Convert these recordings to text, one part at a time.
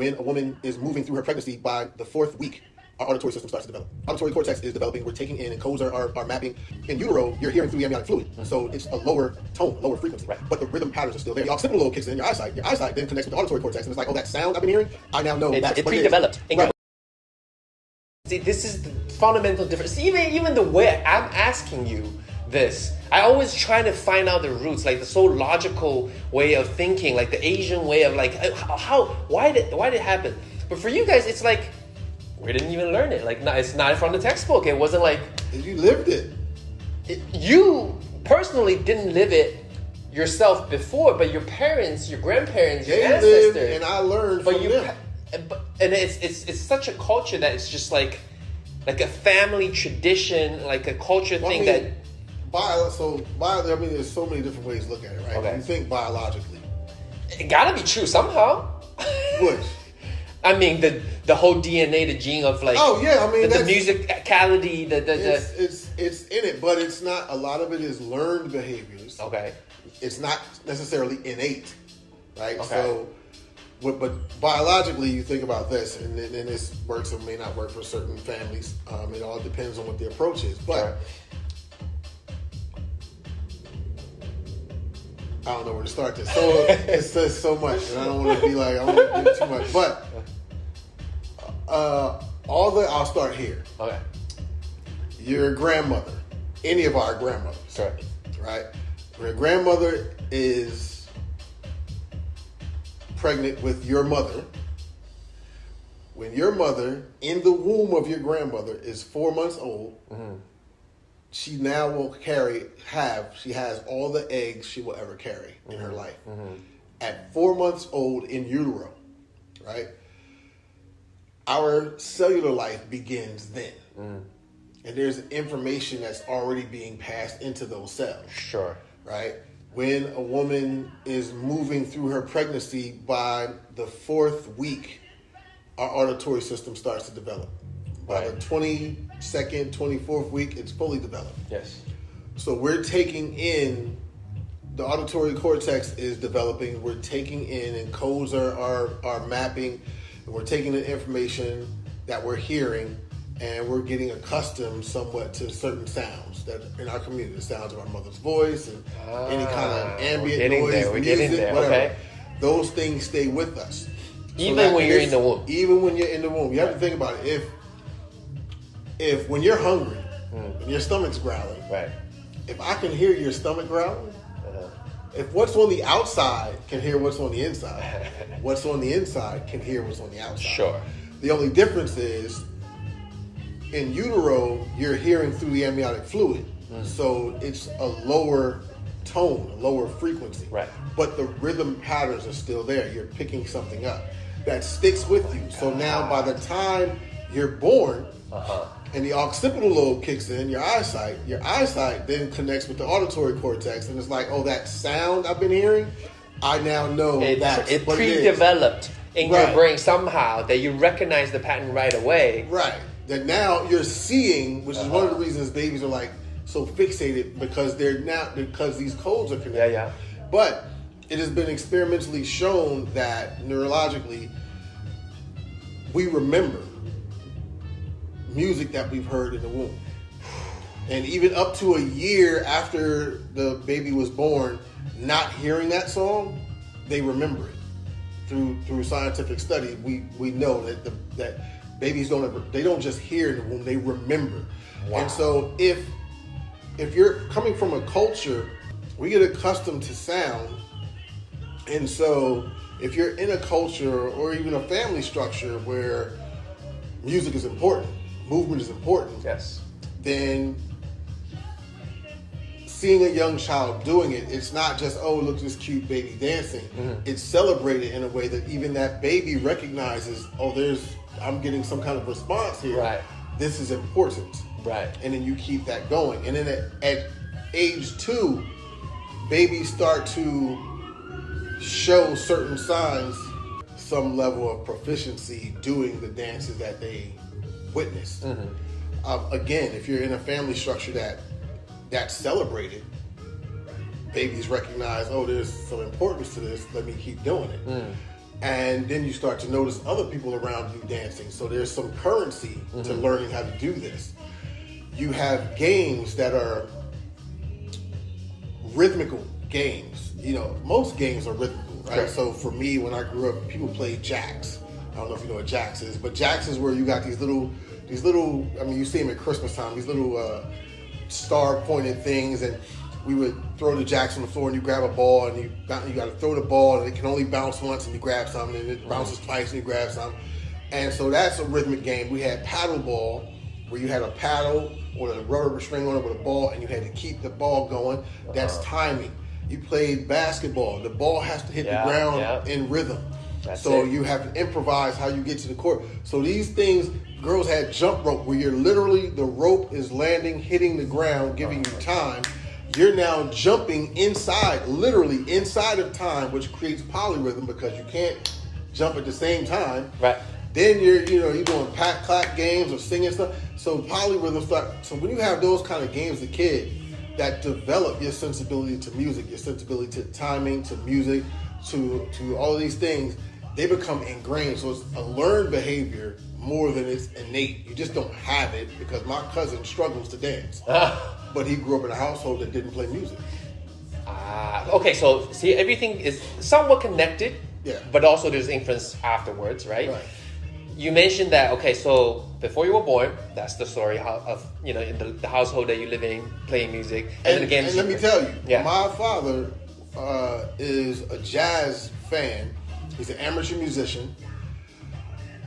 when a woman is moving through her pregnancy, by the 4th week, our auditory system starts to develop. Auditory cortex is developing. We're taking in, and codes are mapping. In utero, you're hearing through the amniotic fluid, so it's a lower tone, lower frequency. Right. But the rhythm patterns are still there. The occipital lobe kicks in your eyesight. Your eyesight then connects with the auditory cortex, and it's like, oh, that sound I've been hearing, I now know that's It's what pre-developed. it is. Right. See, this is the fundamental difference. Even the way I'm asking you this, I always try to find out the roots, like the so logical way of thinking, like the Asian way of like why did it happen? But for you guys, it's like we didn't even learn it. Like it's not from the textbook. It wasn't like You lived it. You personally didn't live it yourself before, but your parents, your grandparents, your ancestors, lived, and I learned from them. And it's such a culture that it's just like a family tradition, like a culture thing that. I mean, there's so many different ways to look at it, right? Okay. You think biologically. It gotta be true somehow. Which? I mean, the whole DNA, the gene of like. Oh yeah, I mean the musicality, it's in it, but it's not. A lot of it is learned behaviors. Okay. It's not necessarily innate, right? Okay. So, but biologically, you think about this, and this works or may not work for certain families. It all depends on what the approach is, but. Sure. I don't know where to start this. So it says so much, and I don't want to be like I don't want to do too much. But I'll start here. Okay. Your grandmother, any of our grandmothers, Sure. right? When your grandmother is pregnant with your mother, when your mother in the womb of your grandmother is 4 months old. Mm-hmm. She now will she has all the eggs she will ever carry in her life. Mm-hmm. At 4 months old in utero, right? Our cellular life begins then. Mm. And there's information that's already being passed into those cells. Sure. Right? When a woman is moving through her pregnancy, by the 4th week, our auditory system starts to develop. By the 22nd, 24th week, it's fully developed. Yes. So we're taking in, the auditory cortex is developing, we're taking in, and codes are mapping, and we're taking the information that we're hearing, and we're getting accustomed somewhat to certain sounds that in our community, the sounds of our mother's voice, and any kind of ambient noise, music, whatever. Okay. Those things stay with us. Even when you're in the womb. Even when you're in the womb. You have to think about it. If when you're hungry and your stomach's growling, right? If I can hear your stomach growling, if what's on the outside can hear what's on the inside, what's on the inside can hear what's on the outside. Sure. The only difference is in utero, you're hearing through the amniotic fluid, so it's a lower tone, a lower frequency. Right. But the rhythm patterns are still there. You're picking something up that sticks with you. So now by the time you're born, and the occipital lobe kicks in, your eyesight then connects with the auditory cortex, and it's like, oh, that sound I've been hearing, I now know that's it what pre-developed in Right. your brain somehow that you recognize the pattern right away. Right. That now you're seeing, which is one of the reasons babies are like so fixated, because because these codes are connected. Yeah. But it has been experimentally shown that neurologically, we remember music that we've heard in the womb. And even up to a year after the baby was born, not hearing that song, they remember it. Through scientific study, we know that babies don't just hear in the womb, they remember. Wow. And so if you're coming from a culture, we get accustomed to sound, and so if you're in a culture or even a family structure where music is important, movement is important, yes, then seeing a young child doing it, it's not just, oh, look at this cute baby dancing. Mm-hmm. It's celebrated in a way that even that baby recognizes, oh, I'm getting some kind of response here. Right. This is important. Right. And then you keep that going. And then at age 2, babies start to show certain signs, some level of proficiency doing the dances that they witnessed. Mm-hmm. Again, if you're in a family structure that's celebrated, babies recognize, oh, there's some importance to this, let me keep doing it. And then you start to notice other people around you dancing. So there's some currency to learning how to do this. You have games that are rhythmical games. You know, most games are rhythmical, right? Sure. So for me, when I grew up, people played jacks. I don't know if you know what jacks is, but jacks is where you got these little, I mean, you see them at Christmas time, these little star-pointed things, and we would throw the jacks on the floor, and you grab a ball, and you got to throw the ball, and it can only bounce once, and you grab something, and it bounces twice, and you grab something. And so that's a rhythmic game. We had paddle ball, where you had a paddle or a rubber string on it with a ball, and you had to keep the ball going. That's timing. You played basketball. The ball has to hit the ground in rhythm. So you have to improvise how you get to the court. So these things, girls had jump rope, where you're literally, the rope is landing, hitting the ground, giving you time. You're now jumping inside, literally inside of time, which creates polyrhythm because you can't jump at the same time. Right. Then you're doing pat clap games or singing stuff. So polyrhythm start. So when you have those kind of games as a kid that develop your sensibility to music, your sensibility to timing, to music, to all of these things, they become ingrained. So it's a learned behavior more than it's innate. You just don't have it, because my cousin struggles to dance. But he grew up in a household that didn't play music. Okay, so see, everything is somewhat connected, but also there's influence afterwards, right? Right. You mentioned that, okay, so before you were born, that's the story of, in the household that you live in, playing music. And again, let me tell you, my father is a jazz fan. He's an amateur musician.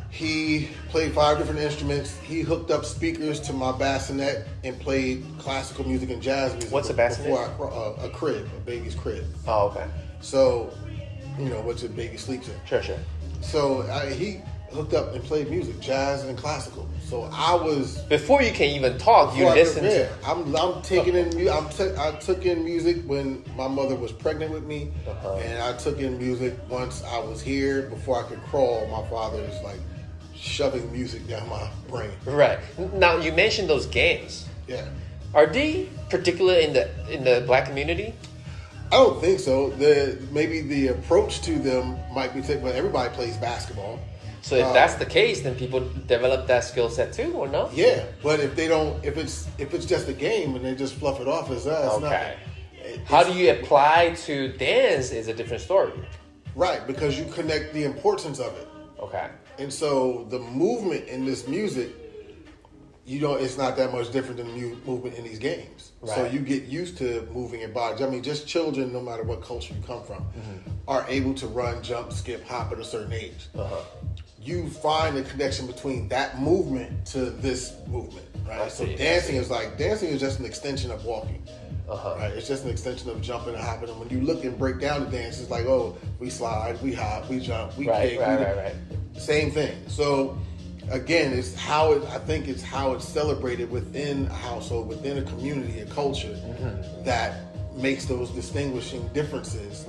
He played 5 different instruments. He hooked up speakers to my bassinet and played classical music and jazz music. What's a bassinet? Before a crib, a baby's crib. Oh, okay. So, what your baby sleeps in. Sure. So he hooked up and played music, jazz and classical. So I was, before you can even talk, you listen to. I'm taking in. I took in music when my mother was pregnant with me, and I took in music once I was here. Before I could crawl, my father is like shoving music down my brain. Right. Now you mentioned those games. Yeah. Are they particular in the black community? I don't think so. Maybe the approach to them might be but everybody plays basketball. So if that's the case, then people develop that skill set too, or no? Yeah, but if they don't, if it's just a game and they just fluff it off as it's okay. Nothing. How do you apply to dance is a different story. Right, because you connect the importance of it. Okay. And so the movement in this music, it's not that much different than the movement in these games. Right. So you get used to moving your body. I mean, just children, no matter what culture you come from, are able to run, jump, skip, hop at a certain age. You find a connection between that movement to this movement, right? So dancing is just an extension of walking. Right? It's just an extension of jumping and hopping. And when you look and break down the dance, it's like, oh, we slide, we hop, we jump, we kick. Right. Same thing. So again, I think it's how it's celebrated within a household, within a community, a culture that makes those distinguishing differences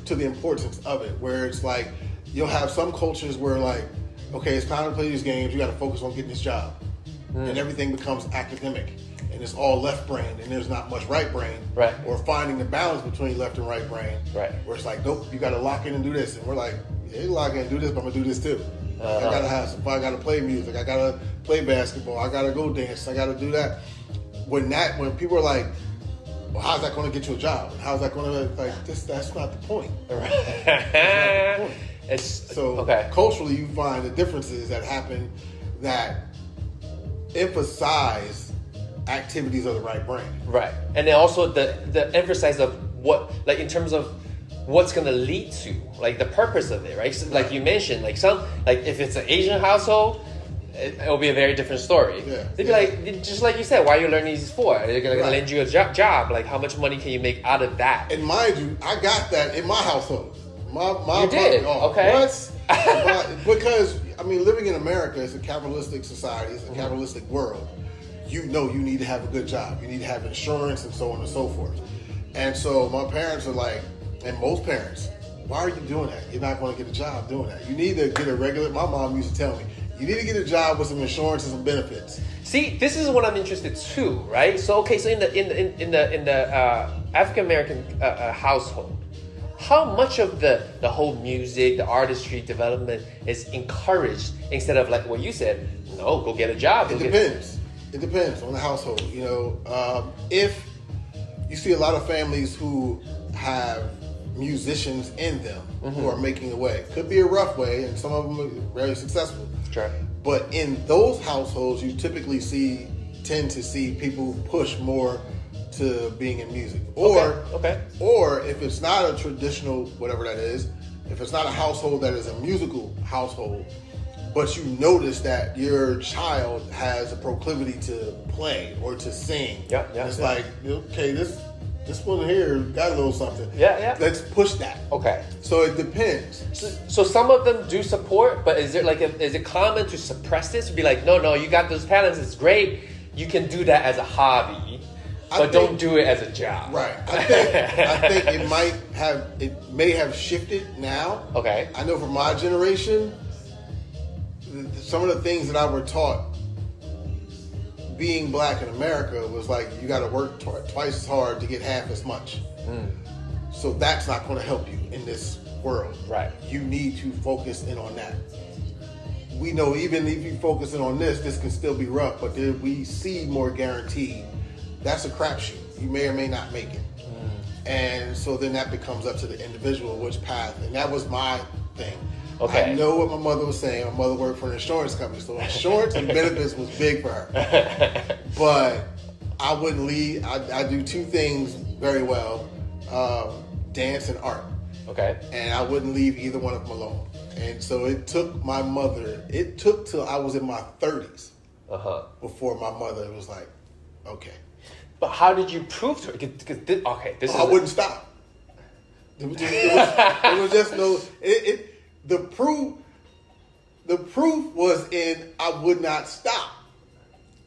to the importance of it. Where it's like, you'll have some cultures where like, okay, it's time to play these games, you got to focus on getting this job. And everything becomes academic. And it's all left brain, and there's not much right brain. Right. Or finding the balance between left and right brain. Right. Where it's like, nope, you got to lock in and do this. And we're like, yeah, you lock in and do this, but I'm going to do this too. I got to have some fun. I got to play music. I got to play basketball. I got to go dance. I got to do that. When people are like, well, how's that going to get you a job? How's that going to, that's not the point. That's not the point. Culturally, you find the differences that happen that emphasize activities of the right brain. Right. And then also the emphasis of what, like in terms of what's going to lead to, like the purpose of it, right? So, like you mentioned, like if it's an Asian household, it'll be a very different story. Yeah. They'd be like, just like you said, why are you learning these for? They're going to lend you a job. Like, how much money can you make out of that? And mind you, I got that in my household. You did? Okay. What? Because, I mean, living in America is a capitalistic society. It's a capitalistic world. You need to have a good job. You need to have insurance and so on and so forth. And so my parents are like, and most parents, why are you doing that? You're not going to get a job doing that. You need to get a regular, my mom used to tell me, you need to get a job with some insurance and some benefits. See, this is what I'm interested too, right? So in the African American household, how much of the whole music, the artistry development is encouraged instead of like what you said, no, go get a job. It depends. It depends on the household. You know, if you see a lot of families who have musicians in them who are making the way, could be a rough way, and some of them are very successful. Sure. But in those households, you typically tend to see people push more to being in music, or if it's not a traditional whatever that is, if it's not a household that is a musical household, but you notice that your child has a proclivity to play or to sing. It's like, okay, this one here got a little something. Let's push that. Okay. So it depends. So some of them do support, but is it common to suppress this? Be like, no, you got those talents. It's great. You can do that as a hobby, but don't do it as a job. Right. I think it may have shifted now. Okay. I know for my generation, some of the things that I were taught being black in America was like, you got to work twice as hard to get half as much. So that's not going to help you in this world. Right. You need to focus in on that. We know even if you focus in on this can still be rough, but we see more guaranteed. That's a crapshoot. You may or may not make it. And so then that becomes up to the individual which path. And that was my thing. Okay. I know what my mother was saying. My mother worked for an insurance company, so insurance and benefits was big for her. But I wouldn't leave. I do two things very well: dance and art. Okay. And I wouldn't leave either one of them alone. And so it took my mother. It took till I was in my 30s before my mother was like, okay. But how did you prove to her? I wouldn't stop. It was just no. The proof was in I would not stop.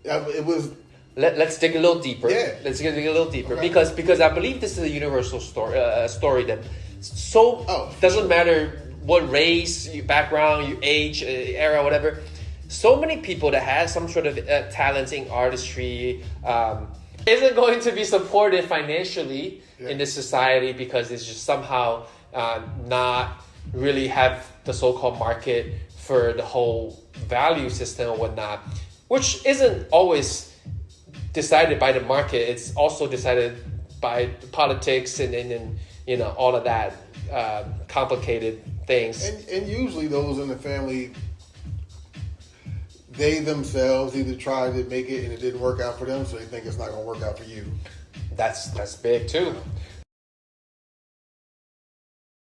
It was. Let's dig a little deeper. Yeah. Let's dig a little deeper because I believe this is a universal story that doesn't matter what race, your background, your age, era, whatever. So many people that have some sort of talents in artistry isn't going to be supported financially in this society because it's just somehow not really have the so-called market for the whole value system or whatnot, which isn't always decided by the market. It's also decided by politics and you know, all of that complicated things. And usually those in the family, they themselves either tried to make it and it didn't work out for them, so they think it's not going to work out for you. That's big too.